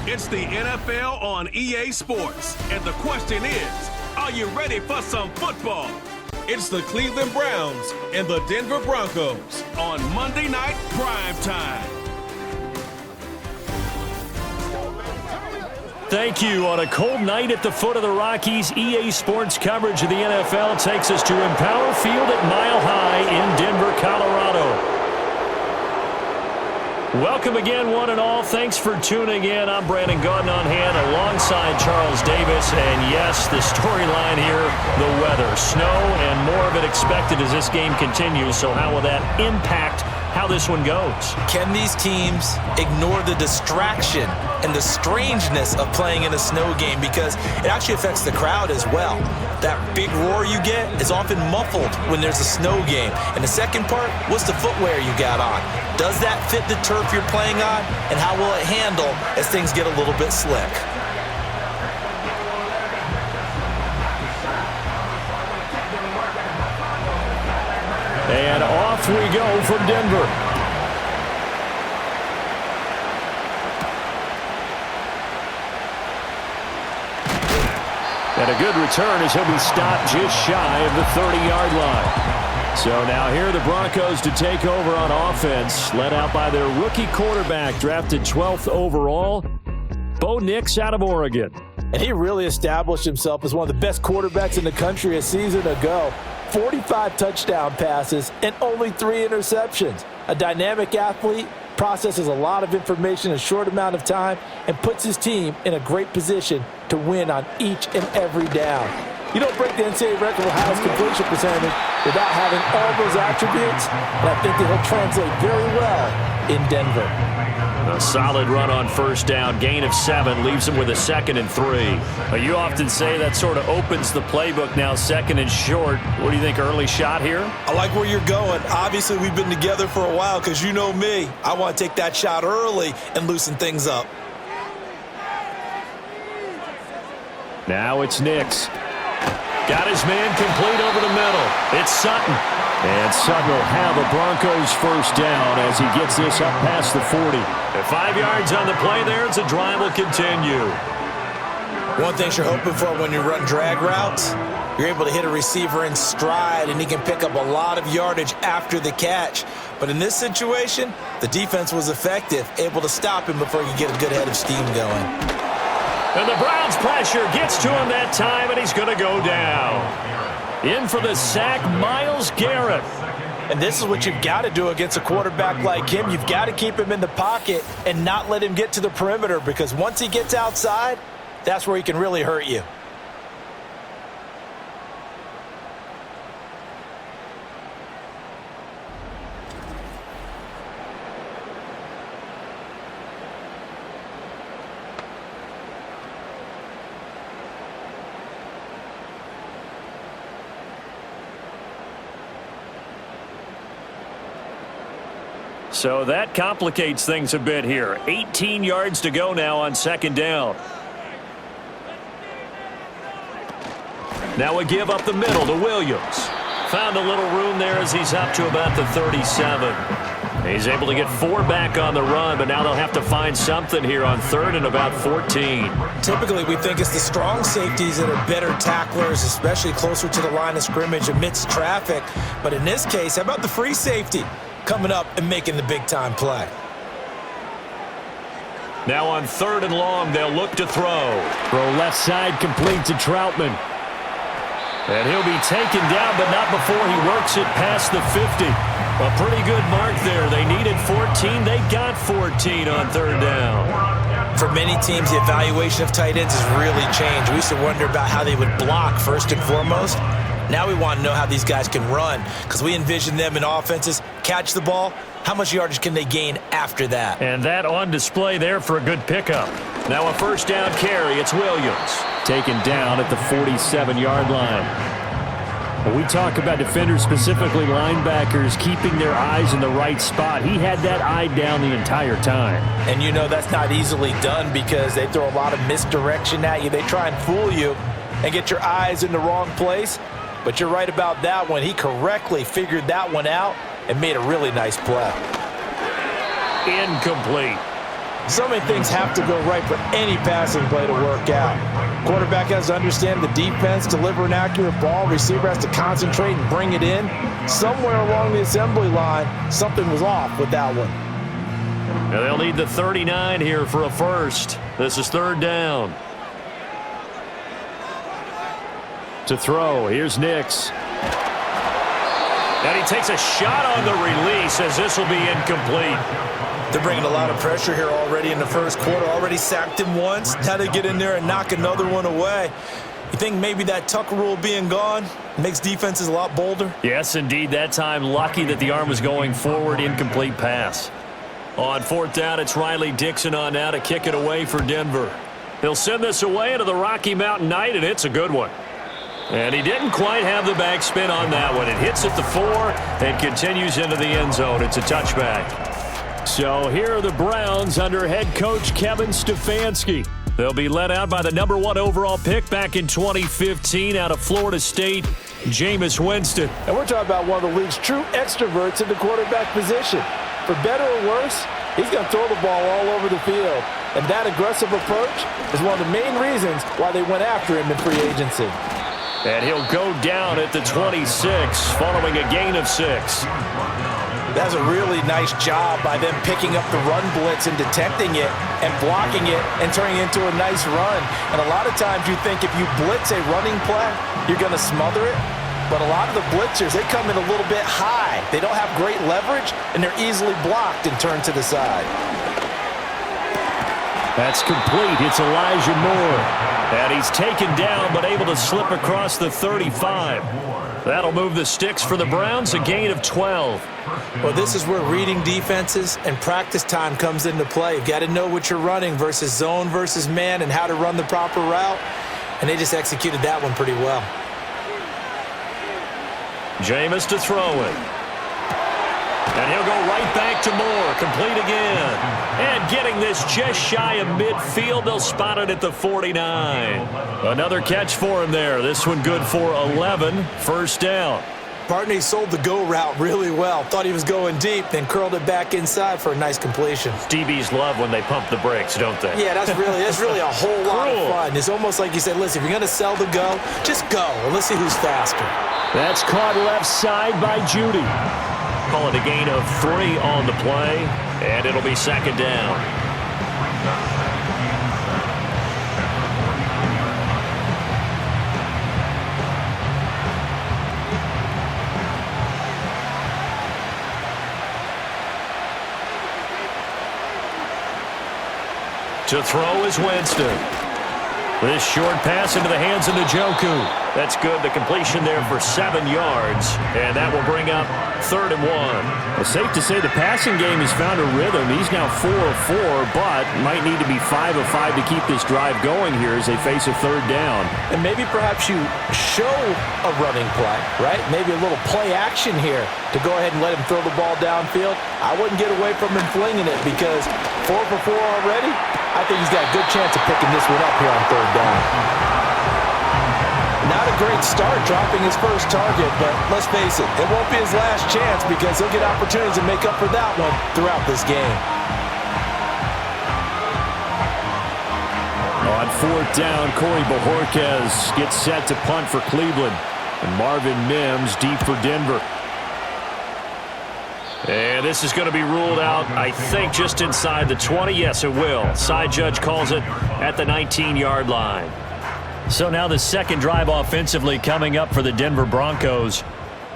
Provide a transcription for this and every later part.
It's the NFL on EA Sports, and the question is, are you ready for some football? It's the Cleveland Browns and the Denver Broncos on Monday Night Prime Time. Thank you. On a cold night at the foot of the Rockies, EA Sports coverage of the NFL takes us to Empower Field at Mile High in Denver, Colorado. Welcome again, one and all. Thanks for tuning in. I'm Brandon Gaudin on hand alongside Charles Davis. And yes, the storyline here, the weather, snow, and more of it expected as this game continues. So how will that impact how this one goes? Can these teams ignore the distraction and the strangeness of playing in a snow game, because it actually affects the crowd as well? That big roar you get is often muffled when there's a snow game. And the second part, what's the footwear you got on? Does that fit the turf you're playing on? And how will it handle as things get a little bit slick? And off we go from Denver. And a good return as he'll be stopped just shy of the 30-yard line. So now here are the Broncos to take over on offense, led out by their rookie quarterback, drafted 12th overall, Bo Nix out of Oregon. And he really established himself as one of the best quarterbacks in the country a season ago. 45 touchdown passes and only 3 interceptions. A dynamic athlete, processes a lot of information in a short amount of time, and puts his team in a great position to win on each and every down. You don't break the NCAA record for highest completion percentage without having all those attributes, and I think that he'll translate very well in Denver. A solid run on first down, gain of 7, leaves him with a 2nd and 3. You often say that sort of opens the playbook now, 2nd and short. What do you think, early shot here? I like where you're going. Obviously, we've been together for a while because you know me. I want to take that shot early and loosen things up. Now it's Nix. Got his man complete over the middle. It's Sutton. And Sutton will have a Broncos first down as he gets this up past the 40. At 5 yards on the play there, the drive will continue. One thing you're hoping for when you run drag routes, you're able to hit a receiver in stride, and he can pick up a lot of yardage after the catch. But in this situation, the defense was effective, able to stop him before you get a good head of steam going. And the Browns' pressure gets to him that time, and he's going to go down. In for the sack, Myles Garrett. And this is what you've got to do against a quarterback like him. You've got to keep him in the pocket and not let him get to the perimeter, because once he gets outside, that's where he can really hurt you. So that complicates things a bit here. 18 yards to go now on 2nd down. Now a give up the middle to Williams. Found a little room there as he's up to about the 37. He's able to get 4 back on the run, but now they'll have to find something here on 3rd and about 14. Typically, we think it's the strong safeties that are better tacklers, especially closer to the line of scrimmage amidst traffic. But in this case, how about the free safety coming up and making the big-time play? Now on 3rd and long, they'll look to throw. Throw left side, complete to Troutman. And he'll be taken down, but not before he works it past the 50. A pretty good mark there. They needed 14. They got 14 on 3rd down. For many teams, the evaluation of tight ends has really changed. We used to wonder about how they would block first and foremost. Now we want to know how these guys can run, because we envision them in offenses catch the ball. How much yardage can they gain after that? And that on display there for a good pickup. Now a first down carry. It's Williams. Taken down at the 47-yard line. When we talk about defenders, specifically linebackers, keeping their eyes in the right spot, he had that eye down the entire time. And you know that's not easily done, because they throw a lot of misdirection at you. They try and fool you and get your eyes in the wrong place. But you're right about that one. He correctly figured that one out and made a really nice play. Incomplete. So many things have to go right for any passing play to work out. Quarterback has to understand the defense, deliver an accurate ball. Receiver has to concentrate and bring it in. Somewhere along the assembly line, something was off with that one. And they'll need the 39 here for a first. This is third down. To throw, here's Nix. And he takes a shot on the release as this will be incomplete. They're bringing a lot of pressure here already in the first quarter. Already sacked him once. Now they get in there and knock another one away. You think maybe that Tucker rule being gone makes defenses a lot bolder? Yes, indeed. That time, lucky that the arm was going forward. Incomplete pass. On fourth down, it's Riley Dixon on now to kick it away for Denver. He'll send this away into the Rocky Mountain night, and it's a good one. And he didn't quite have the backspin on that one. It hits at the 4 and continues into the end zone. It's a touchback. So here are the Browns under head coach Kevin Stefanski. They'll be led out by the number 1 overall pick back in 2015 out of Florida State, Jameis Winston. And we're talking about one of the league's true extroverts in the quarterback position. For better or worse, he's going to throw the ball all over the field. And that aggressive approach is one of the main reasons why they went after him in free agency. And he'll go down at the 26 following a gain of 6. That's a really nice job by them picking up the run blitz and detecting it and blocking it and turning it into a nice run. And a lot of times you think if you blitz a running play, you're going to smother it. But a lot of the blitzers, they come in a little bit high. They don't have great leverage, and they're easily blocked and turned to the side. That's complete. It's Elijah Moore. And he's taken down but able to slip across the 35. That'll move the sticks for the Browns, a gain of 12. Well, this is where reading defenses and practice time comes into play. You've got to know what you're running versus zone versus man and how to run the proper route. And they just executed that one pretty well. Jameis to throw it. And he'll go right back to Moore. Complete again. And getting this just shy of midfield. They'll spot it at the 49. Another catch for him there. This one good for 11. First down. Partney sold the go route really well. Thought he was going deep, then curled it back inside for a nice completion. DBs love when they pump the brakes, don't they? Yeah, that's really a whole lot of fun. It's almost like you said, listen, if you're going to sell the go, just go, and let's see who's faster. That's caught left side by Judy. Call it a gain of 3 on the play, and it'll be second down. To throw is Winston. This short pass into the hands of Njoku. That's good. The completion there for 7 yards. And that will bring up 3rd and 1. Well, safe to say the passing game has found a rhythm. He's now 4 of 4, but might need to be 5 of 5 to keep this drive going here as they face a 3rd down. And maybe perhaps you show a running play, right? Maybe a little play action here to go ahead and let him throw the ball downfield. I wouldn't get away from him flinging it because 4 for 4 already. I think he's got a good chance of picking this one up here on 3rd down. Not a great start dropping his first target, but let's face it, it won't be his last chance because he'll get opportunities to make up for that one throughout this game. On 4th down, Corey Bojorquez gets set to punt for Cleveland. And Marvin Mims deep for Denver. And this is going to be ruled out, I think, just inside the 20. Yes, it will. Side judge calls it at the 19-yard line. So now the second drive offensively coming up for the Denver Broncos.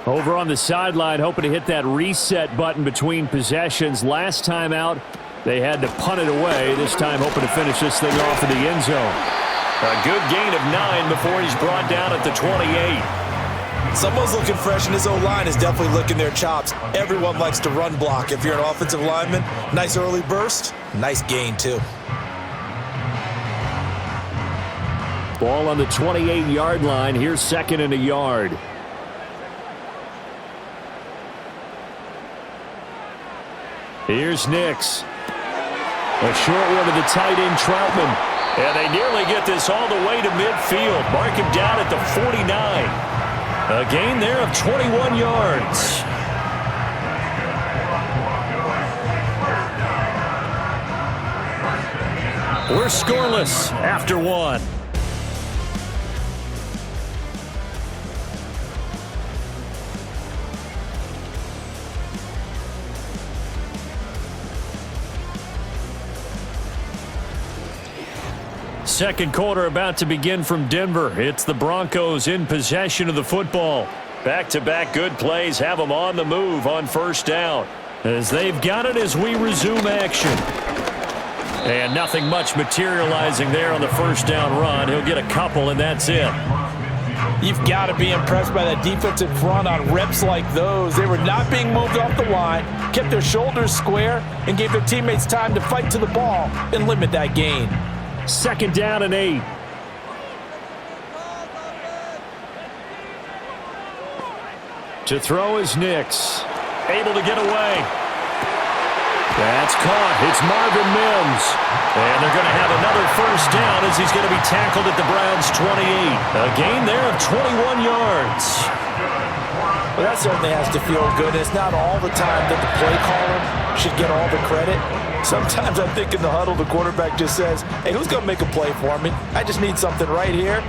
Over on the sideline, hoping to hit that reset button between possessions. Last time out, they had to punt it away. This time hoping to finish this thing off in the end zone. A good gain of 9 before he's brought down at the 28. Someone's looking fresh, and his O-line is definitely licking their chops. Everyone likes to run block. If you're an offensive lineman, nice early burst, nice gain too. Ball on the 28-yard line. Here's 2nd and a yard. Here's Nix. A short one to the tight end, Troutman. And they nearly get this all the way to midfield. Mark him down at the 49. A gain there of 21 yards. We're scoreless after one. Second quarter about to begin from Denver. It's the Broncos in possession of the football. Back-to-back good plays have them on the move on first down. As they've got it as we resume action. And nothing much materializing there on the first down run. He'll get a couple, and that's it. You've got to be impressed by that defensive front on reps like those. They were not being moved off the line, kept their shoulders square, and gave their teammates time to fight to the ball and limit that gain. Second down and 8. To throw is Nix. Able to get away. That's caught. It's Marvin Mims. And they're going to have another first down as he's going to be tackled at the Browns' 28. A gain there of 21 yards. Well, that certainly has to feel good. It's not all the time that the play caller should get all the credit. Sometimes I think in the huddle, the quarterback just says, hey, who's going to make a play for me? I just need something right here.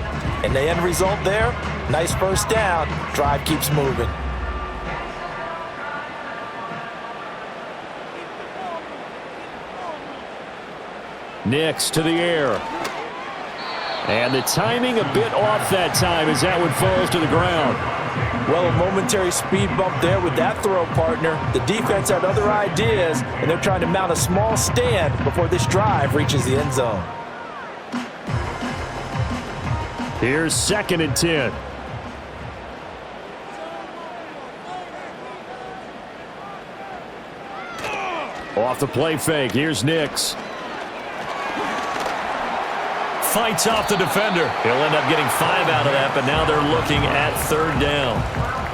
And the end result there, nice first down. Drive keeps moving. Nix to the air. And the timing a bit off that time as that one falls to the ground. Well, a momentary speed bump there with that throw, partner. The defense had other ideas, and they're trying to mount a small stand before this drive reaches the end zone. Here's 2nd and 10. Off the play fake. Here's Nix. Fights off the defender. He'll end up getting 5 out of that, but now they're looking at 3rd down.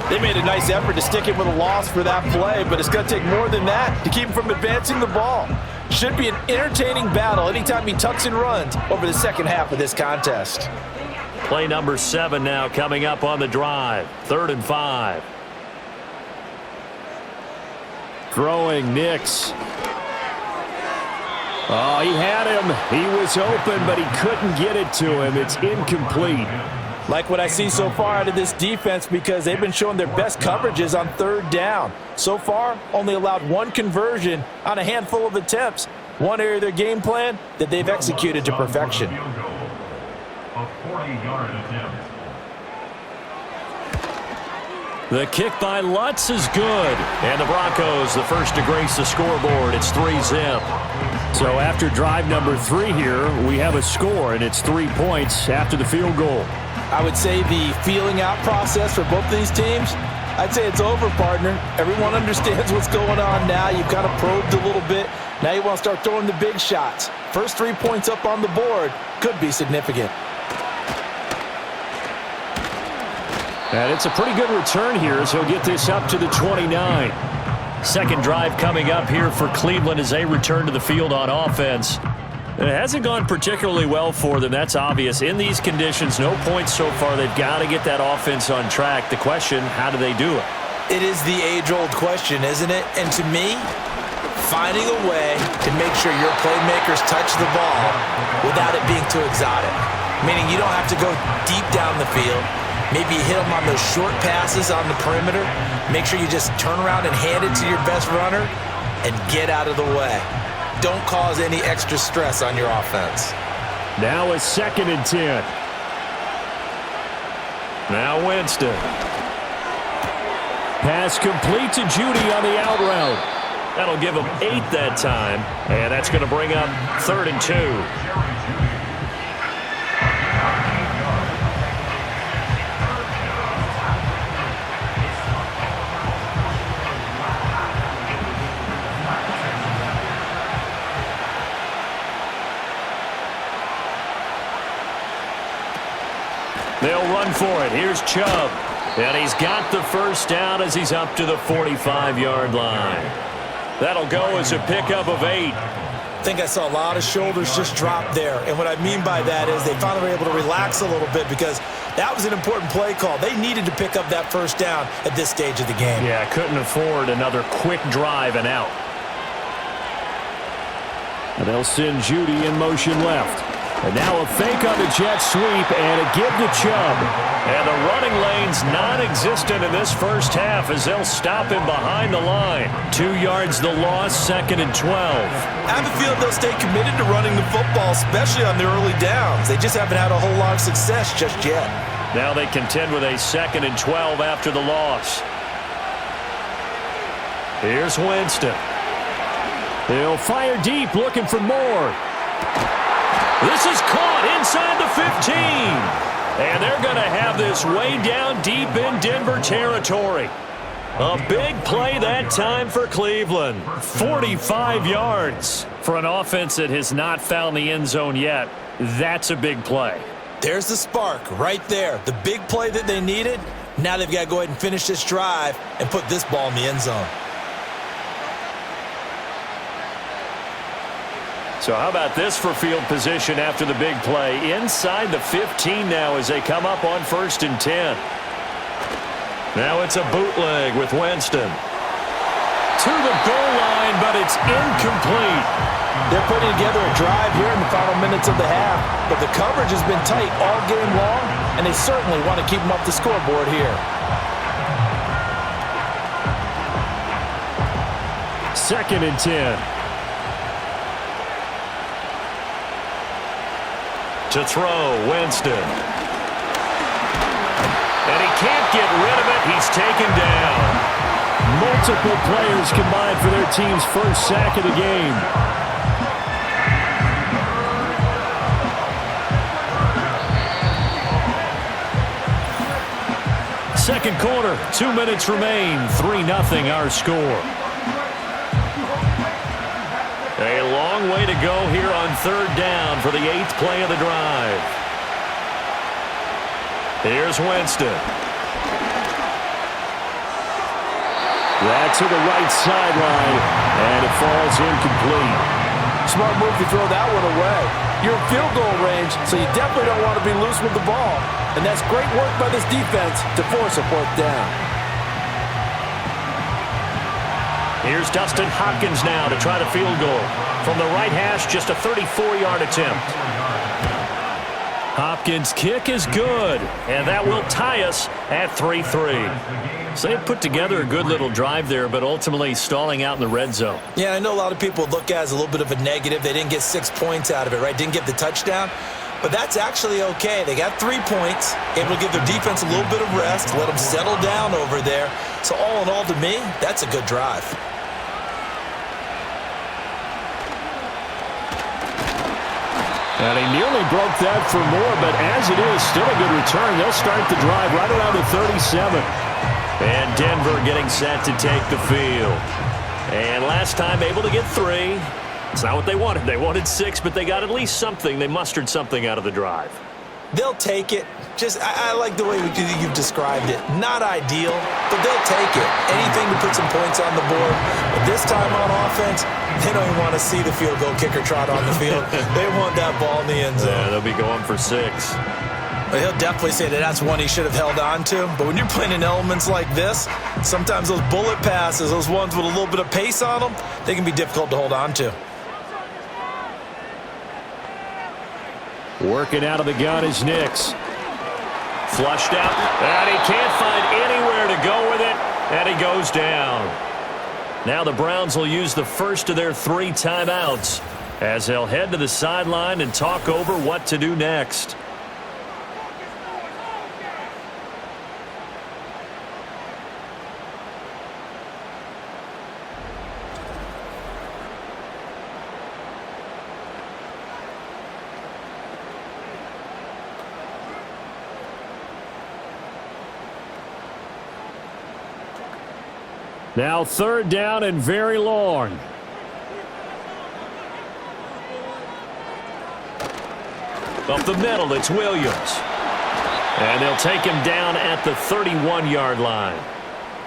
They made a nice effort to stick him with a loss for that play, but it's going to take more than that to keep him from advancing the ball. Should be an entertaining battle anytime he tucks and runs over the second half of this contest. Play number 7 now coming up on the drive. 3rd and 5. Throwing Nix. Oh, he had him. He was open, but he couldn't get it to him. It's incomplete. Like what I see so far out of this defense because they've been showing their best coverages on 3rd down. So far, only allowed 1 conversion on a handful of attempts. One area of their game plan that they've executed to perfection. The kick by Lutz is good. And the Broncos, the first to grace the scoreboard. It's 3-zip. So after drive number 3 here, we have a score, and it's 3 points after the field goal. I would say the feeling out process for both of these teams, I'd say it's over, partner. Everyone understands what's going on now. You've kind of probed a little bit. Now you want to start throwing the big shots. First 3 points up on the board could be significant. And it's a pretty good return here as he'll get this up to the 29. Second drive coming up here for Cleveland as they return to the field on offense. It hasn't gone particularly well for them. That's obvious. In these conditions, no points so far. They've got to get that offense on track. The question, how do they do it? It is the age-old question, isn't it? And to me, finding a way to make sure your playmakers touch the ball without it being too exotic. Meaning you don't have to go deep down the field. Maybe hit them on those short passes on the perimeter. Make sure you just turn around and hand it to your best runner and get out of the way. Don't cause any extra stress on your offense. Now it's 2nd and 10. Now Winston. Pass complete to Judy on the out route. That'll give him 8 that time. And that's going to bring up 3rd and 2. They'll run for it. Here's Chubb. And he's got the first down as he's up to the 45-yard line. That'll go as a pickup of 8. I think I saw a lot of shoulders just drop there. And what I mean by that is they finally were able to relax a little bit because that was an important play call. They needed to pick up that first down at this stage of the game. Yeah, couldn't afford another quick drive and out. And they'll send Judy in motion left. And now a fake on the jet sweep and a give to Chubb. And the running lane's non-existent in this first half as they'll stop him behind the line. 2 yards the loss, 2nd and 12. I have a feeling they'll stay committed to running the football, especially on their early downs. They just haven't had a whole lot of success just yet. Now they contend with a 2nd and 12 after the loss. Here's Winston. He'll fire deep, looking for more. This is caught inside the 15. And they're going to have this way down deep in Denver territory. A big play that time for Cleveland. 45 yards for an offense that has not found the end zone yet. That's a big play. There's the spark right there. The big play that they needed. Now they've got to go ahead and finish this drive and put this ball in the end zone. So how about this for field position after the big play? Inside the 15 now as they come up on 1st and 10. Now it's a bootleg with Winston. To the goal line, but it's incomplete. They're putting together a drive here in the final minutes of the half, but the coverage has been tight all game long, and they certainly want to keep them off the scoreboard here. 2nd and 10. To throw, Winston. And he can't get rid of it. He's taken down. Multiple players combined for their team's first sack of the game. Second quarter, 2 minutes remain. 3-0 our score. A long way to go here on 3rd down for the 8th play of the drive. Here's Winston. That's to the right sideline, and it falls incomplete. Smart move to throw that one away. You're in field goal range, so you definitely don't want to be loose with the ball. And that's great work by this defense to force a 4th down. Here's Dustin Hopkins now to try the field goal. From the right hash, just a 34-yard attempt. Hopkins' kick is good, and that will tie us at 3-3. So they put together a good little drive there, but ultimately stalling out in the red zone. Yeah, I know a lot of people look at it as a little bit of a negative. They didn't get 6 points out of it, right? Didn't get the touchdown. But that's actually okay. They got 3 points, able to give their defense a little bit of rest, let them settle down over there. So all in all, to me, that's a good drive. And he nearly broke that for more, but as it is, still a good return. They'll start the drive right around the 37. And Denver getting set to take the field. And last time able to get 3. It's not what they wanted. They wanted 6, but they got at least something. They mustered something out of the drive. They'll take it. I like the way you've described it. Not ideal, but they'll take it. Anything to put some points on the board. But this time on offense, they don't even want to see the field goal kicker trot on the field. They want that ball in the end zone. Yeah, they'll be going for 6. But he'll definitely say that that's one he should have held on to. But when you're playing in elements like this, sometimes those bullet passes, those ones with a little bit of pace on them, they can be difficult to hold on to. Working out of the gun is Nix. Flushed out, and he can't find anywhere to go with it, and he goes down. Now the Browns will use the first of their 3 timeouts as they'll head to the sideline and talk over what to do next. Now 3rd down and very long. Up the middle, it's Williams. And they'll take him down at the 31-yard line.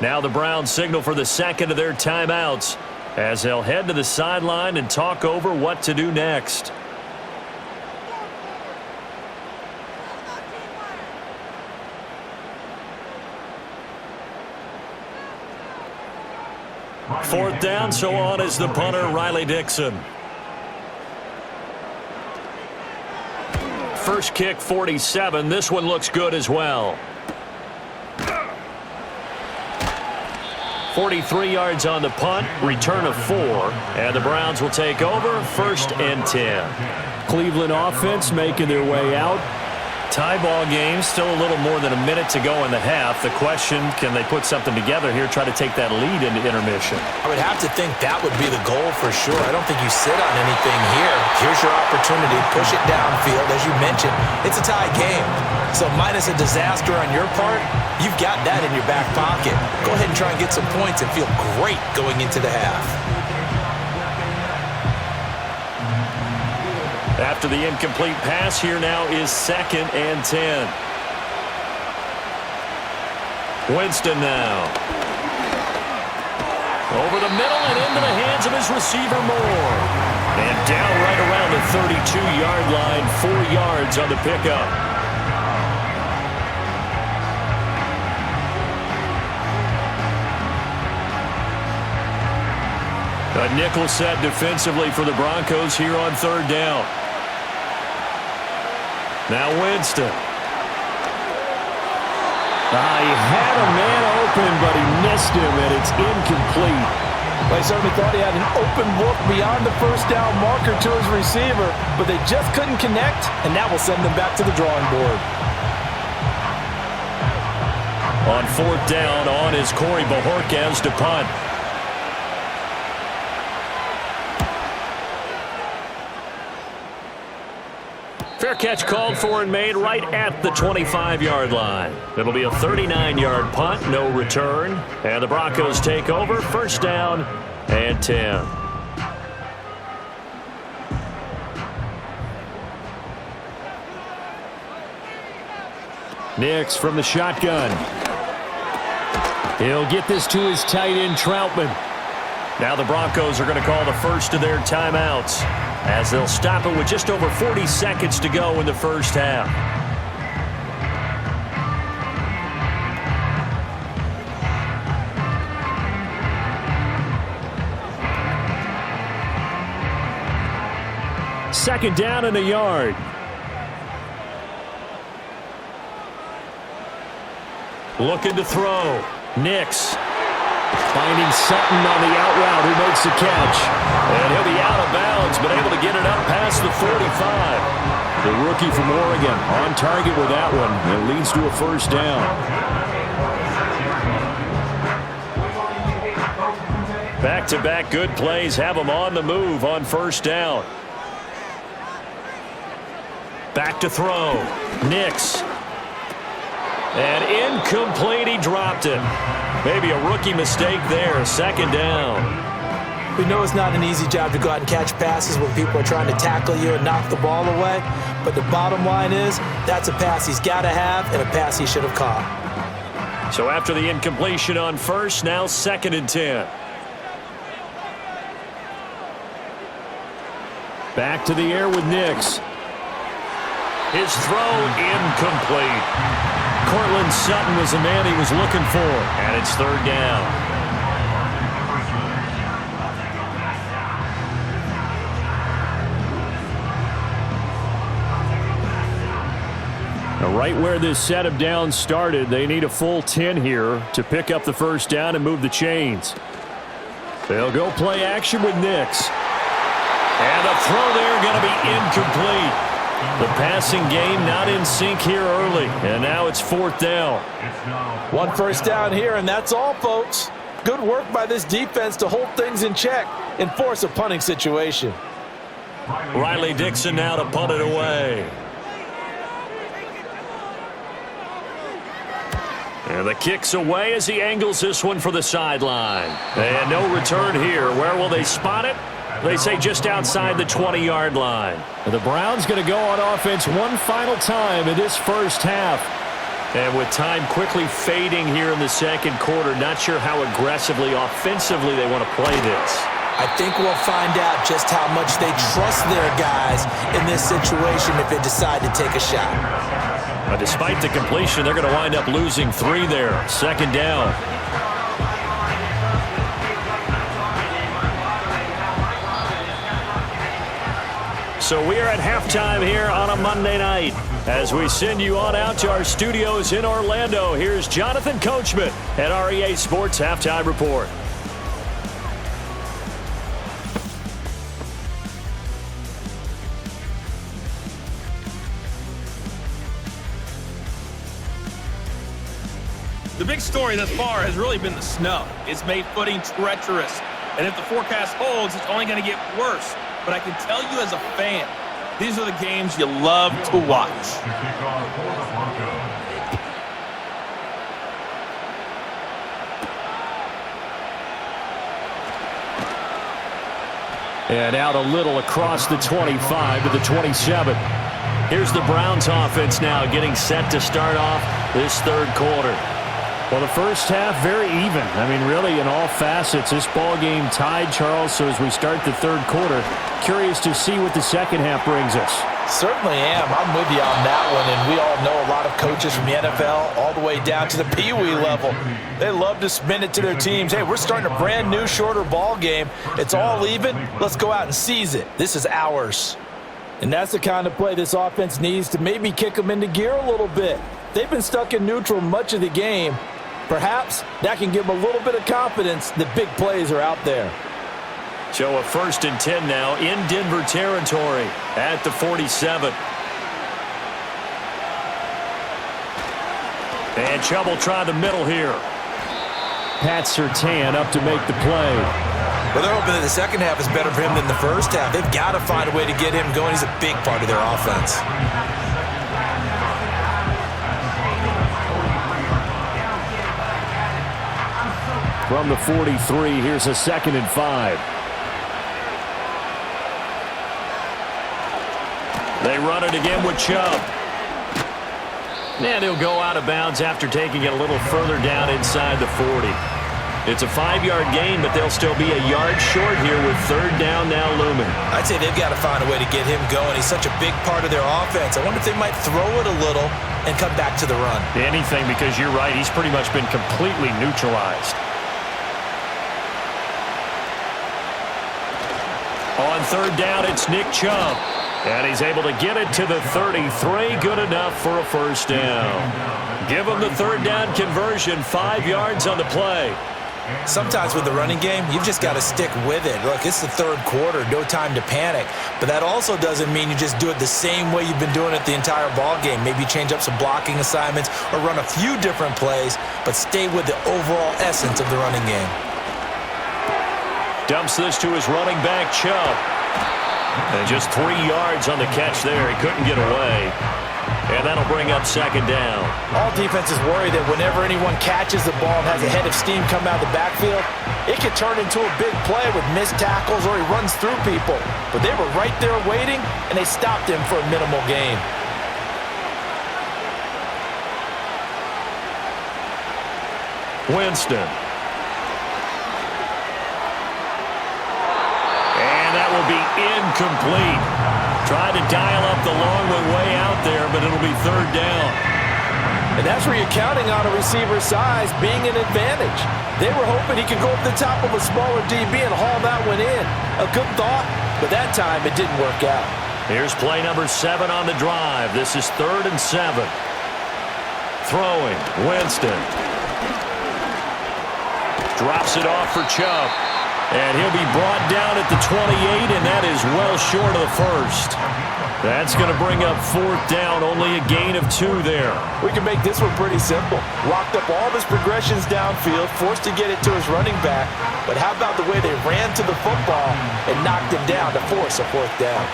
Now the Browns signal for the second of their timeouts as they'll head to the sideline and talk over what to do next. Fourth down, so on is the punter, Riley Dixon. first kick 47. This one looks good as well. 43 yards on the punt, return of 4, and the Browns will take over, 1st and 10. Cleveland offense making their way out. Tie ball game, still a little more than a minute to go in the half. The question, can they put something together here, try to take that lead into intermission? I would have to think that would be the goal for sure. I don't think you sit on anything here. Here's your opportunity. Push it downfield. As you mentioned, it's a tie game. So minus a disaster on your part, you've got that in your back pocket. Go ahead and try and get some points and feel great going into the half. After the incomplete pass, here now is 2nd and 10. Winston now. Over the middle and into the hands of his receiver Moore. And down right around the 32-yard line, 4 yards on the pickup. A nickel set defensively for the Broncos here on 3rd down. Now Winston. He had a man open, but he missed him, and it's incomplete. They certainly thought he had an open look beyond the 1st down marker to his receiver, but they just couldn't connect, and that will send them back to the drawing board. On 4th down, on is Corey Bojorquez to punt. Fair catch called for and made right at the 25-yard line. It'll be a 39-yard punt, no return. And the Broncos take over, 1st down and 10. Nix from the shotgun. He'll get this to his tight end, Troutman. Now the Broncos are going to call the first of their timeouts, as they'll stop it with just over 40 seconds to go in the 1st half. Second down and a yard. Looking to throw. Nix. Finding Sutton on the out route, who makes the catch. And he'll be out of bounds, but able to get it up past the 45. The rookie from Oregon on target with that one. It leads to a 1st down. Back-to-back good plays have them on the move on 1st down. Back to throw. Nix. And incomplete, he dropped it. Maybe a rookie mistake there, 2nd down. We know it's not an easy job to go out and catch passes when people are trying to tackle you and knock the ball away. But the bottom line is, that's a pass he's got to have and a pass he should have caught. So after the incompletion on 1st, now 2nd and 10. Back to the air with Nix. His throw incomplete. Cortland Sutton was the man he was looking for, and it's 3rd down. Now right where this set of downs started, they need a full 10 here to pick up the 1st down and move the chains. They'll go play action with Nix. And the throw there going to be incomplete. The passing game not in sync here early, and now it's 4th down. 1 first down here, and that's all, folks. Good work by this defense to hold things in check and force a punting situation. Riley Dixon now to punt it away. And the kick's away as he angles this one for the sideline. And no return here. Where will they spot it? They say just outside the 20-yard line. And the Browns going to go on offense one final time in this 1st half. And with time quickly fading here in the 2nd quarter, not sure how aggressively, offensively they want to play this. I think we'll find out just how much they trust their guys in this situation if they decide to take a shot. Despite the completion, they're going to wind up losing 3 there. 2nd down. So we are at halftime here on a Monday night. As we send you on out to our studios in Orlando, here's Jonathan Coachman at our EA Sports Halftime Report. The big story thus far has really been the snow. It's made footing treacherous. And if the forecast holds, it's only going to get worse. But I can tell you as a fan, these are the games you love to watch. And out a little across the 25 to the 27. Here's the Browns offense now getting set to start off this third quarter. Well, the first half, very even. I mean, really, in all facets, this ball game tied, Charles. So as we start the third quarter, curious to see what the second half brings us. Certainly am. I'm with you on that one. And we all know a lot of coaches from the NFL all the way down to the Pee Wee level. They love to spin it to their teams. Hey, we're starting a brand new, shorter ball game. It's all even. Let's go out and seize it. This is ours. And that's the kind of play this offense needs to maybe kick them into gear a little bit. They've been stuck in neutral much of the game. Perhaps that can give them a little bit of confidence that big plays are out there. So a 1st and 10 now in Denver territory at the 47. And Chubb will try the middle here. Pat Surtain up to make the play. Well, they're hoping that the second half is better for him than the first half. They've got to find a way to get him going. He's a big part of their offense. From the 43, here's a 2nd and 5. They run it again with Chubb. And he'll go out of bounds after taking it a little further down inside the 40. It's a 5-yard gain, but they'll still be a yard short here with 3rd down now looming. I'd say they've got to find a way to get him going. He's such a big part of their offense. I wonder if they might throw it a little and come back to the run. Anything, because you're right. He's pretty much been completely neutralized. On 3rd down, it's Nick Chubb. And he's able to get it to the 33. Good enough for a 1st down. Give him the 3rd down conversion. 5 yards on the play. Sometimes with the running game, you've just got to stick with it. Look, it's the third quarter, no time to panic. But that also doesn't mean you just do it the same way you've been doing it the entire ball game. Maybe change up some blocking assignments or run a few different plays, but stay with the overall essence of the running game. Dumps this to his running back, Chubb. And just 3 yards on the catch there. He couldn't get away. And that'll bring up 2nd down. All defenses worry that whenever anyone catches the ball and has a head of steam come out of the backfield, it could turn into a big play with missed tackles or he runs through people. But they were right there waiting, and they stopped him for a minimal gain. Winston. And that will be incomplete. Tried to dial up the long one way out there, but it'll be 3rd down. And that's where you're counting on a receiver's size being an advantage. They were hoping he could go up the top of a smaller DB and haul that one in. A good thought, but that time it didn't work out. Here's play number 7 on the drive. This is 3rd and 7. Throwing, Winston. Drops it off for Chubb. And he'll be brought down at the 28, and that is well short of the 1st. That's going to bring up 4th down, only a gain of 2 there. We can make this one pretty simple. Locked up all of his progressions downfield, forced to get it to his running back. But how about the way they ran to the football and knocked him down to force a 4th down?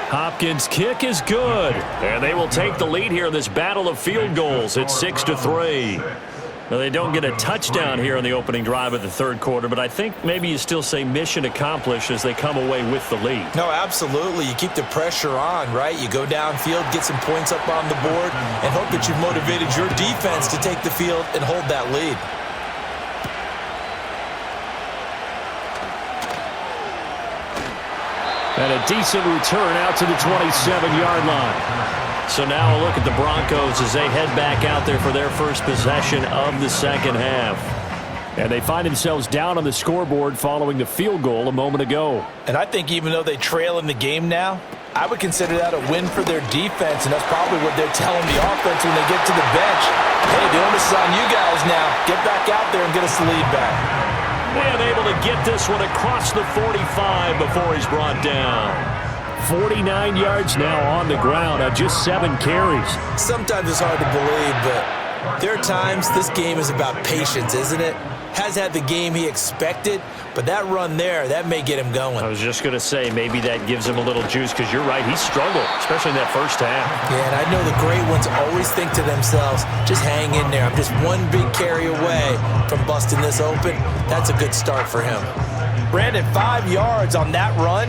Hopkins' kick is good, and they will take the lead here in this battle of field goals. It's 6-3. Now, they don't get a touchdown here in the opening drive of the third quarter, but I think maybe you still say mission accomplished as they come away with the lead. No, absolutely. You keep the pressure on, right? You go downfield, get some points up on the board, and hope that you've motivated your defense to take the field and hold that lead. And a decent return out to the 27-yard line. So now a look at the Broncos as they head back out there for their first possession of the second half. And they find themselves down on the scoreboard following the field goal a moment ago. And I think even though they trail in the game now, I would consider that a win for their defense, and that's probably what they're telling the offense when they get to the bench. Hey, the onus is on you guys now. Get back out there and get us the lead back. And able to get this one across the 45 before he's brought down. 49 yards now on the ground on just 7 carries. Sometimes it's hard to believe, but there are times this game is about patience, isn't it? Has had the game he expected, but that run there, that may get him going. I was just going to say, maybe that gives him a little juice, because you're right, he struggled, especially in that first half. Yeah, and I know the great ones always think to themselves, just hang in there. I'm just one big carry away from busting this open. That's a good start for him. Brandon, 5 yards on that run.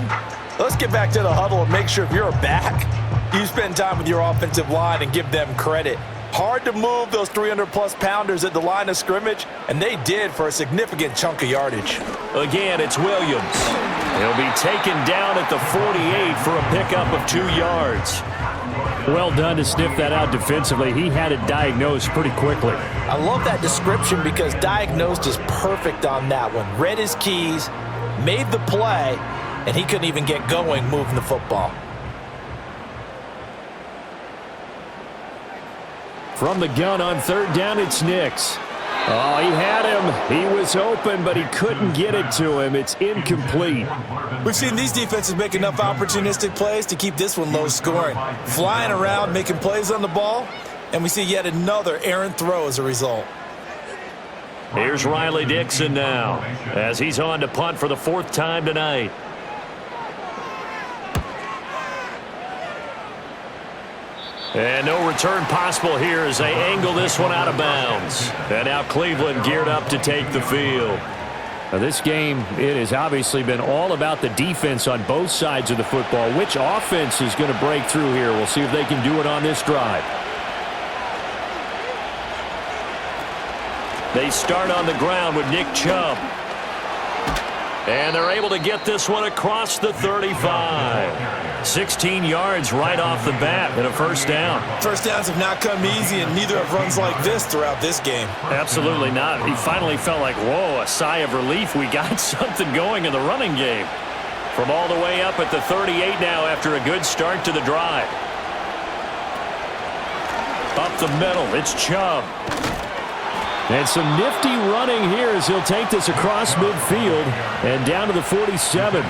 Let's get back to the huddle and make sure if you're a back, you spend time with your offensive line and give them credit. Hard to move those 300-plus pounders at the line of scrimmage, and they did for a significant chunk of yardage. Again, it's Williams. He'll be taken down at the 48 for a pickup of 2 yards. Well done to sniff that out defensively. He had it diagnosed pretty quickly. I love that description because diagnosed is perfect on that one. Read his keys, made the play, and he couldn't even get going moving the football. From the gun on 3rd down, it's Nix. Oh, he had him. He was open, but he couldn't get it to him. It's incomplete. We've seen these defenses make enough opportunistic plays to keep this one low scoring. Flying around, making plays on the ball, and we see yet another errant throw as a result. Here's Riley Dixon now, as he's on to punt for the 4th time tonight. And no return possible here as they angle this one out of bounds. And now Cleveland geared up to take the field. Now this game, it has obviously been all about the defense on both sides of the football. Which offense is going to break through here? We'll see if they can do it on this drive. They start on the ground with Nick Chubb. And they're able to get this one across the 35. 16 yards right off the bat and a 1st down. First downs have not come easy, and neither have runs like this throughout this game. Absolutely not. He finally felt like, whoa, a sigh of relief. We got something going in the running game. From all the way up at the 38 now after a good start to the drive. Up the middle, it's Chubb. And some nifty running here as he'll take this across midfield and down to the 47.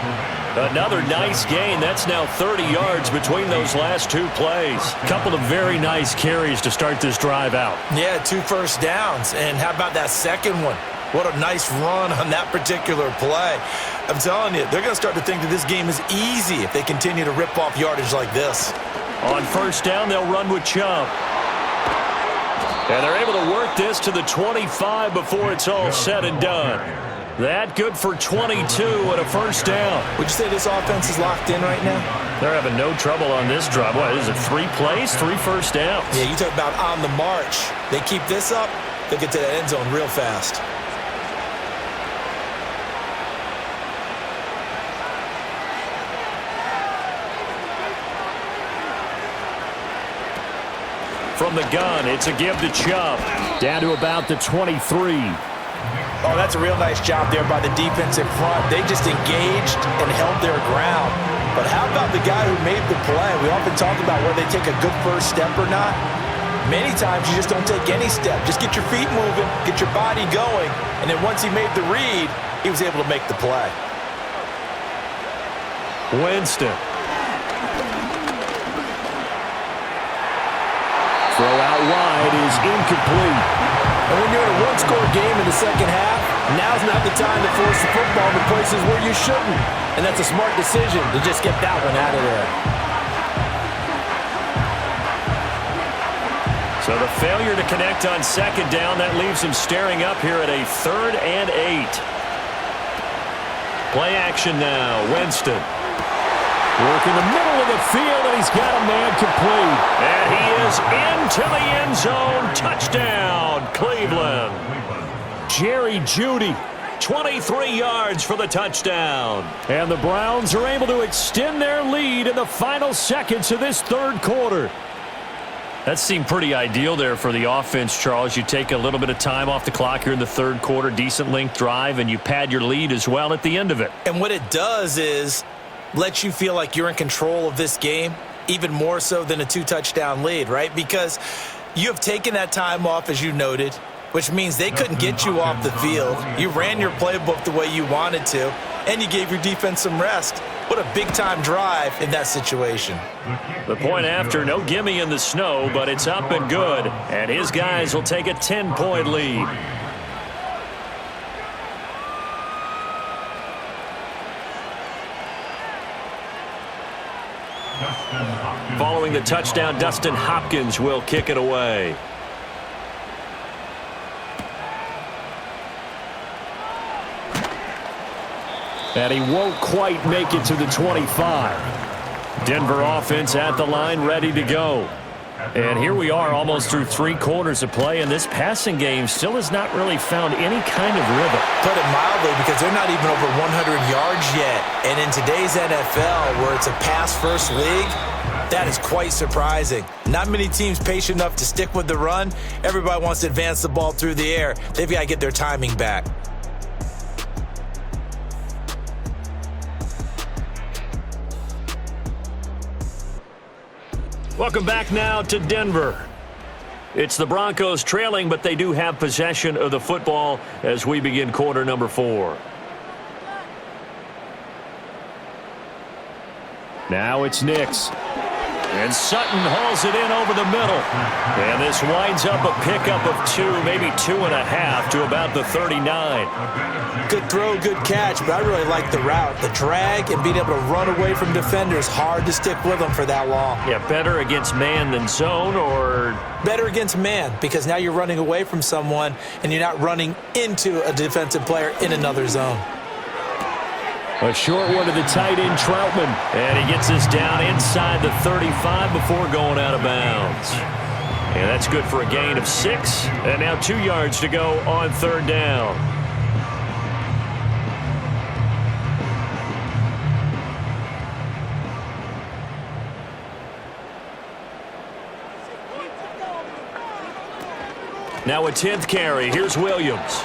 Another nice gain. That's now 30 yards between those last 2 plays. Couple of very nice carries to start this drive out. Yeah, 2 first downs. And how about that second one? What a nice run on that particular play. I'm telling you, they're going to start to think that this game is easy if they continue to rip off yardage like this. On 1st down, they'll run with Chubb. And they're able to work this to the 25 before it's all said and done. That good for 22 and a 1st down. Would you say this offense is locked in right now? They're having no trouble on this drive. What, is it 3 plays, 3 first downs? Yeah, you talk about on the march. They keep this up, they'll get to that end zone real fast. From the gun, it's a give to Chubb. Down to about the 23. Oh, that's a real nice job there by the defensive front. They just engaged and held their ground. But how about the guy who made the play? We often talk about whether they take a good first step or not. Many times you just don't take any step. Just get your feet moving, get your body going, and then once he made the read, he was able to make the play. Winston. Throw out wide is incomplete. And when you're in a one-score game in the second half, now's not the time to force the football to places where you shouldn't. And that's a smart decision to just get that one out of there. So the failure to connect on 2nd down, that leaves them staring up here at a 3rd and 8. Play action now, Winston. Work in the middle of the field, and he's got a man complete. And he is into the end zone. Touchdown, Cleveland. Jerry Jeudy. 23 yards for the touchdown. And the Browns are able to extend their lead in the final seconds of this 3rd quarter. That seemed pretty ideal there for the offense, Charles. You take a little bit of time off the clock here in the third quarter, decent length drive, and you pad your lead as well at the end of it. And what it does is let you feel like you're in control of this game, even more so than a 2-touchdown lead, right? Because you have taken that time off, as you noted, which means they couldn't get you off the field. You ran your playbook the way you wanted to, and you gave your defense some rest. What a big-time drive in that situation. The point after, no gimme in the snow, but it's up and good. And his guys will take a 10-point lead. Following the touchdown, Dustin Hopkins will kick it away. And he won't quite make it to the 25. Denver offense at the line, ready to go. And here we are almost through 3 quarters of play, and this passing game still has not really found any kind of rhythm. Put it mildly, because they're not even over 100 yards yet. And in today's NFL, where it's a pass-first league, that is quite surprising. Not many teams patient enough to stick with the run. Everybody wants to advance the ball through the air. They've got to get their timing back. Welcome back now to Denver. It's the Broncos trailing, but they do have possession of the football as we begin quarter number 4. Now it's Nix. And Sutton hauls it in over the middle. And this winds up a pickup of 2, maybe 2.5 to about the 39. Good throw, good catch, but I really like the route. The drag and being able to run away from defenders, hard to stick with them for that long. Yeah, better against man than zone, or? Better against man, because now you're running away from someone and you're not running into a defensive player in another zone. A short one to the tight end, Troutman. And he gets this down inside the 35 before going out of bounds. And that's good for a gain of 6. And now 2 yards to go on third down. Now a 10th carry. Here's Williams.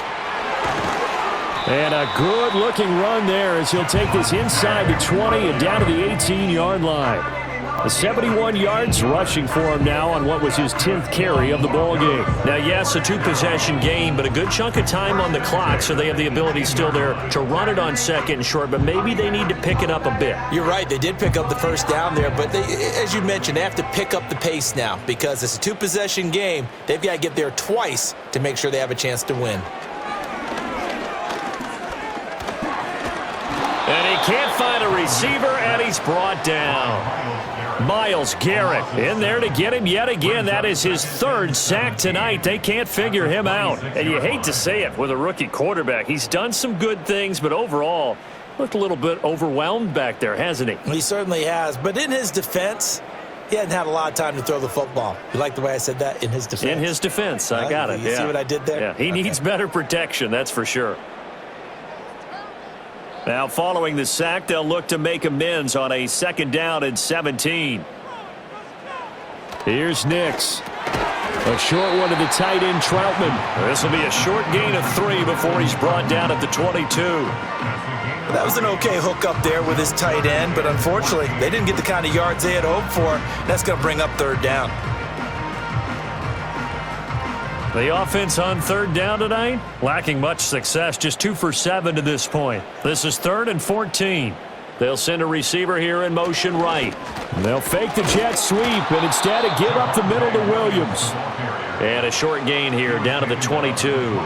And a good-looking run there as he'll take this inside the 20 and down to the 18-yard line. 71 yards rushing for him now on what was his 10th carry of the ball game. Now, yes, a 2-possession game, but a good chunk of time on the clock, so they have the ability still there to run it on second and short, but maybe they need to pick it up a bit. You're right. They did pick up the first down there, but as you mentioned, they have to pick up the pace now because it's a 2-possession game. They've got to get there twice to make sure they have a chance to win. And he can't find a receiver, and he's brought down. Myles Garrett in there to get him yet again. That is his 3rd sack tonight. They can't figure him out. And you hate to say it with a rookie quarterback. He's done some good things, but overall, looked a little bit overwhelmed back there, hasn't he? He certainly has. But in his defense, he hadn't had a lot of time to throw the football. You like the way I said that? In his defense. In his defense. I got it. You see what I did there? Yeah, he needs better protection, that's for sure. Now, following the sack, they'll look to make amends on a 2nd down and 17. Here's Nix. A short one to the tight end, Troutman. This will be a short gain of 3 before he's brought down at the 22. That was an okay hook up there with his tight end, but unfortunately, they didn't get the kind of yards they had hoped for. That's going to bring up 3rd down. The offense on 3rd down tonight, lacking much success, just 2 for 7 to this point. This is 3rd and 14. They'll send a receiver here in motion right. They'll fake the jet sweep and instead give up the middle to Williams. And a short gain here down to the 22.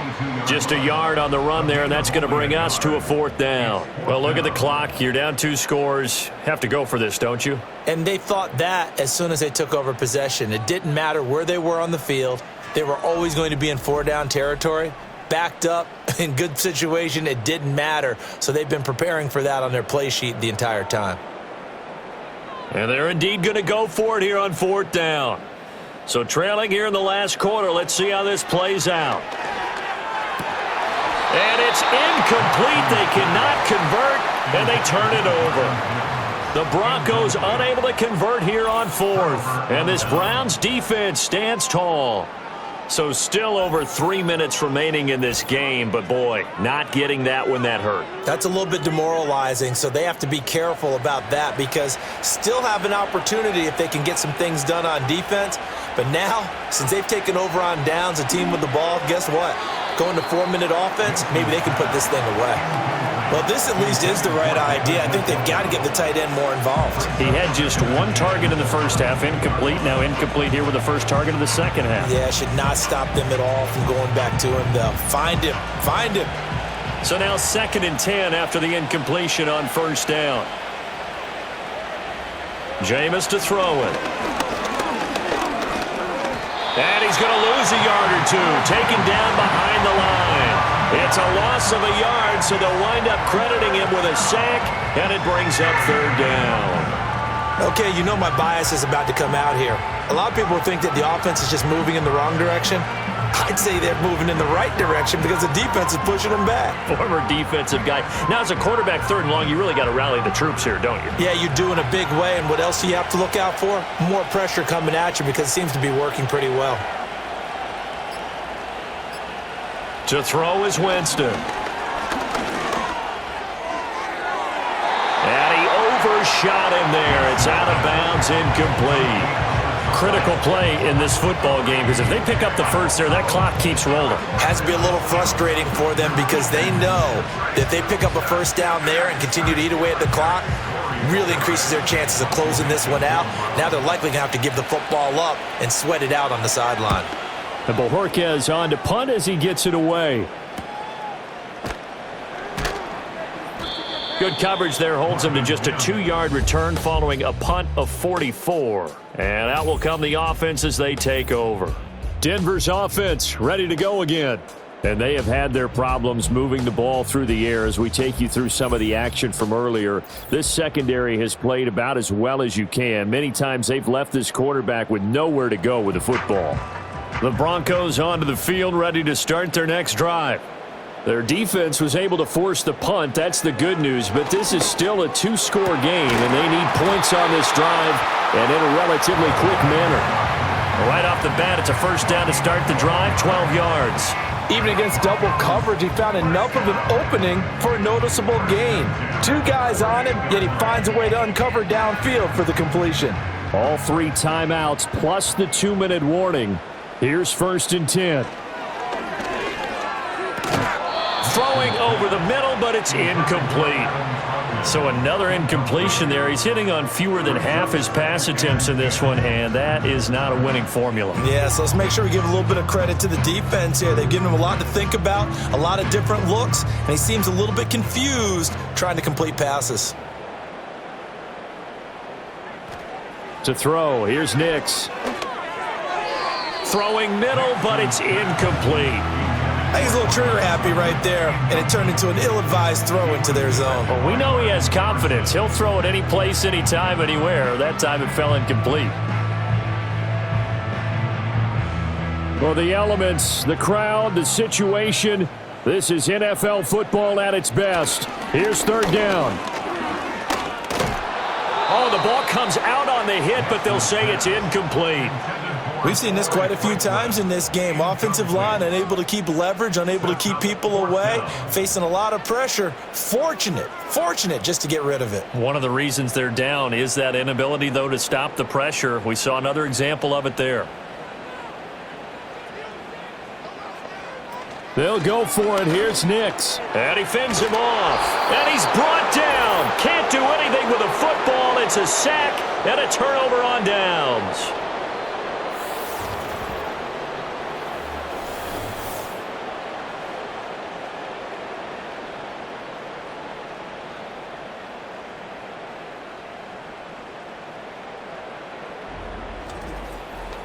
Just a yard on the run there, and that's going to bring us to a 4th down. Well, look at the clock. You're down 2 scores. Have to go for this, don't you? And they thought that as soon as they took over possession. It didn't matter where they were on the field. They were always going to be in 4-down territory. Backed up, in good situation, it didn't matter. So they've been preparing for that on their play sheet the entire time. And they're indeed going to go for it here on 4th down. So trailing here in the last quarter, let's see how this plays out. And it's incomplete. They cannot convert, and they turn it over. The Broncos unable to convert here on fourth. And this Browns defense stands tall. So still over 3 minutes remaining in this game, but boy, not getting that when that hurt. That's a little bit demoralizing, so they have to be careful about that because still have an opportunity if they can get some things done on defense. But now, since they've taken over on downs, a team with the ball, guess what? Going to 4-minute offense, maybe they can put this thing away. Well, this at least is the right idea. I think they've got to get the tight end more involved. He had just one target in the first half, incomplete. Now incomplete here with the first target of the second half. Yeah, should not stop them at all from going back to him. They'll find him. Find him. So now 2nd and 10 after the incompletion on first down. Jameis to throw it. And he's going to lose a yard or two, taken down behind the line. It's a loss of a yard, so they'll wind up crediting him with a sack, and it brings up 3rd down. Okay, you know my bias is about to come out here. A lot of people think that the offense is just moving in the wrong direction. I'd say they're moving in the right direction because the defense is pushing them back. Former defensive guy. Now, as a quarterback 3rd and long, you really got to rally the troops here, don't you? Yeah, you do in a big way, and what else do you have to look out for? More pressure coming at you because it seems to be working pretty well. To throw is Winston. And he overshot him there. It's out of bounds, incomplete. Critical play in this football game because if they pick up the first there, that clock keeps rolling. Has to be a little frustrating for them because they know that if they pick up a first down there and continue to eat away at the clock, really increases their chances of closing this one out. Now they're likely going to have to give the football up and sweat it out on the sideline. And Bojorquez on to punt as he gets it away. Good coverage there holds him to just a 2-yard return following a punt of 44. And out will come the offense as they take over. Denver's offense ready to go again. And they have had their problems moving the ball through the air as we take you through some of the action from earlier. This secondary has played about as well as you can. Many times they've left this quarterback with nowhere to go with the football. The Broncos onto the field ready to start their next drive. Their defense was able to force the punt. That's the good news. But this is still a 2-score game, and they need points on this drive and in a relatively quick manner. Right off the bat, it's a first down to start the drive, 12 yards. Even against double coverage, he found enough of an opening for a noticeable gain. 2 guys on him, yet he finds a way to uncover downfield for the completion. All 3 timeouts plus the 2-minute warning. Here's 1st and 10. Throwing over the middle, but it's incomplete. So another incompletion there. He's hitting on fewer than half his pass attempts in this one, and that is not a winning formula. Yeah, so let's make sure we give a little bit of credit to the defense here. They've given him a lot to think about, a lot of different looks, and he seems a little bit confused trying to complete passes. To throw, here's Nix. Throwing middle, but it's incomplete. I think he's a little trigger happy right there, and it turned into an ill-advised throw into their zone. Well, we know he has confidence. He'll throw it any place, anytime, anywhere. That time it fell incomplete. Well, the elements, the crowd, the situation, this is NFL football at its best. Here's 3rd down. Oh, the ball comes out on the hit, but they'll say it's incomplete. We've seen this quite a few times in this game. Offensive line unable to keep leverage, unable to keep people away, facing a lot of pressure. Fortunate just to get rid of it. One of the reasons they're down is that inability, though, to stop the pressure. We saw another example of it there. They'll go for it. Here's Nix. And he fends him off. And he's brought down. Can't do anything with a football. It's a sack and a turnover on downs.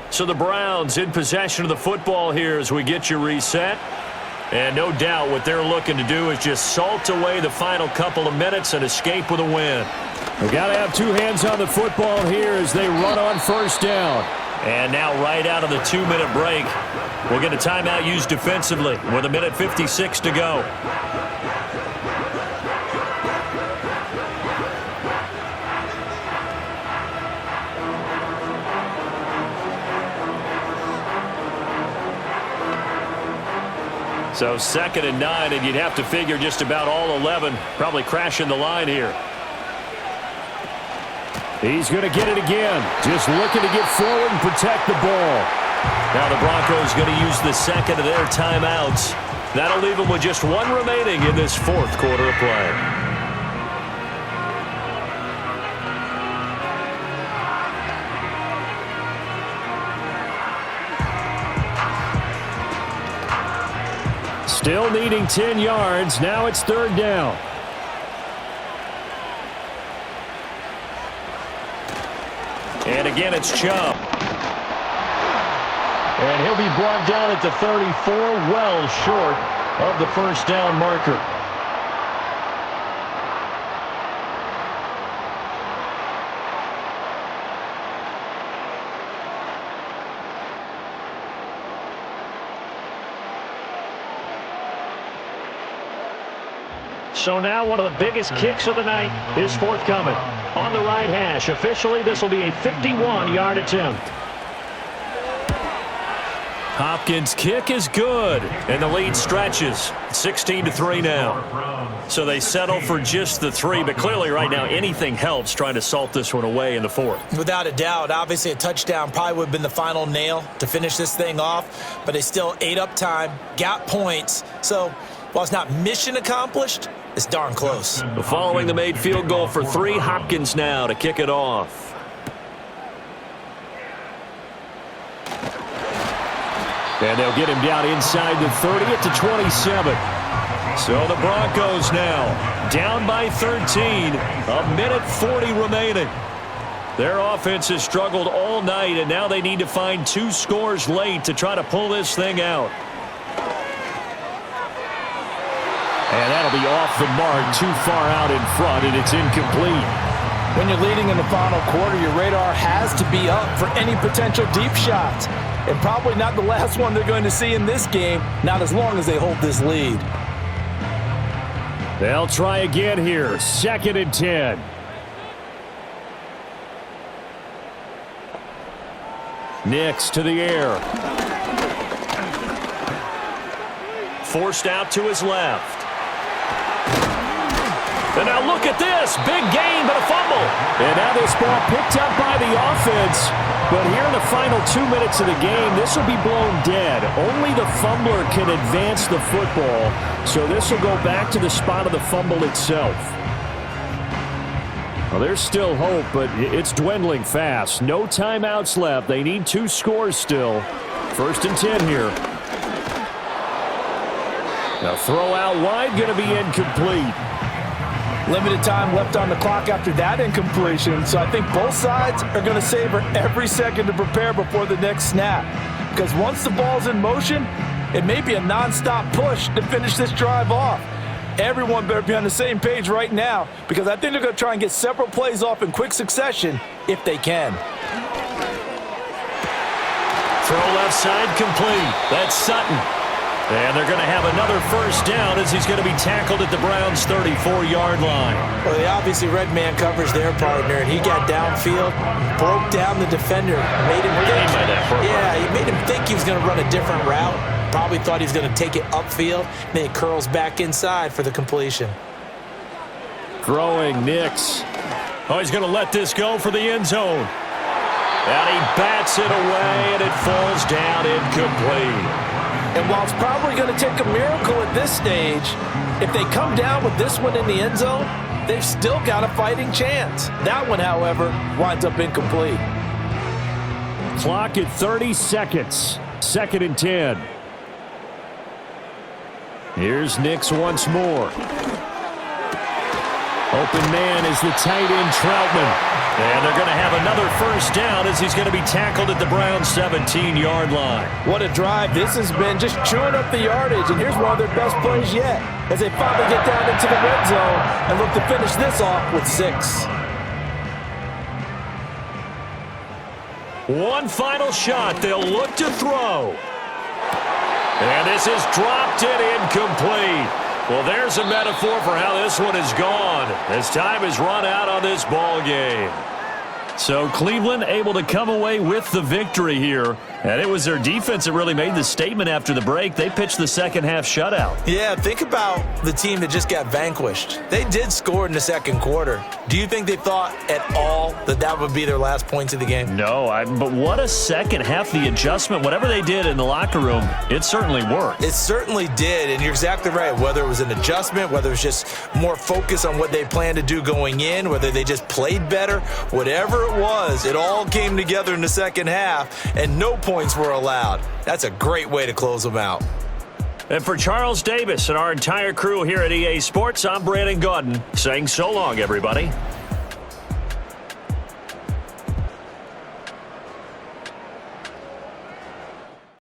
So the Browns in possession of the football here as we get you reset. And no doubt what they're looking to do is just salt away the final couple of minutes and escape with a win. They've got to have 2 hands on the football here as they run on first down. And now right out of the 2-minute break, we'll get a timeout used defensively with 1:56 to go. So 2nd and 9, and you'd have to figure just about all 11 probably crashing the line here. He's going to get it again. Just looking to get forward and protect the ball. Now the Broncos going to use the second of their timeouts. That'll leave them with just one remaining in this 4th quarter of play. Still needing 10 yards. Now it's 3rd down. And again, it's Chubb. And he'll be brought down at the 34, well short of the 1st down marker. So now one of the biggest kicks of the night is forthcoming. On the right hash, officially this will be a 51-yard attempt. Hopkins' kick is good, and the lead stretches. 16-3 now. So they settle for just the 3, but clearly right now anything helps trying to salt this one away in the 4th. Without a doubt, obviously a touchdown probably would have been the final nail to finish this thing off, but they still ate up time, got points. So while it's not mission accomplished, it's darn close. Following the made field goal for 3, Hopkins now to kick it off. And they'll get him down inside the 30 at the 27. So the Broncos now down by 13. A minute 40 remaining. Their offense has struggled all night, and now they need to find 2 scores late to try to pull this thing out. And that'll be off the mark, too far out in front, and it's incomplete. When you're leading in the final quarter, your radar has to be up for any potential deep shots. And probably not the last one they're going to see in this game, not as long as they hold this lead. They'll try again here, 2nd and 10. Nix to the air. Forced out to his left. And now look at this. Big gain, but a fumble. And now this ball picked up by the offense. But here in the final 2 minutes of the game, this will be blown dead. Only the fumbler can advance the football. So this will go back to the spot of the fumble itself. Well, there's still hope, but it's dwindling fast. No timeouts left. They need 2 scores still. 1st and 10 here. Now throw out wide, going to be incomplete. Limited time left on the clock after that incompletion, so I think both sides are going to savor every second to prepare before the next snap. Because once the ball's in motion, it may be a nonstop push to finish this drive off. Everyone better be on the same page right now, because I think they're going to try and get several plays off in quick succession if they can. Throw left side complete. That's Sutton. And they're going to have another 1st down as he's going to be tackled at the Browns' 34-yard line. Well, they obviously red man covers their partner, and he got downfield, broke down the defender, made him think. He made him think he was going to run a different route. Probably thought he was going to take it upfield, and then he curls back inside for the completion. Throwing Nix. Oh, he's going to let this go for the end zone. And he bats it away, and it falls down incomplete. And while it's probably going to take a miracle at this stage, if they come down with this one in the end zone, they've still got a fighting chance. That one, however, winds up incomplete. Clock at 30 seconds. 2nd and 10. Here's Nix once more. Open man is the tight end Troutman. And they're going to have another 1st down as he's going to be tackled at the Browns' 17-yard line. What a drive this has been, just chewing up the yardage. And here's one of their best plays yet as they finally get down into the red zone and look to finish this off with 6. One final shot. They'll look to throw. And this is dropped and incomplete. Well, there's a metaphor for how this one is gone as time has run out on this ball game. So Cleveland able to come away with the victory here. And it was their defense that really made the statement after the break. They pitched the second half shutout. Yeah, think about the team that just got vanquished. They did score in the second quarter. Do you think they thought at all that that would be their last points of the game? No, but what a second half. The adjustment, whatever they did in the locker room, it certainly worked. It certainly did, and you're exactly right. Whether it was an adjustment, whether it was just more focus on what they planned to do going in, whether they just played better, whatever it was, it all came together in the second half, and no points were allowed. That's a great way to close them out. And for Charles Davis and our entire crew here at EA Sports, I'm Brandon Gaudin saying so long, everybody.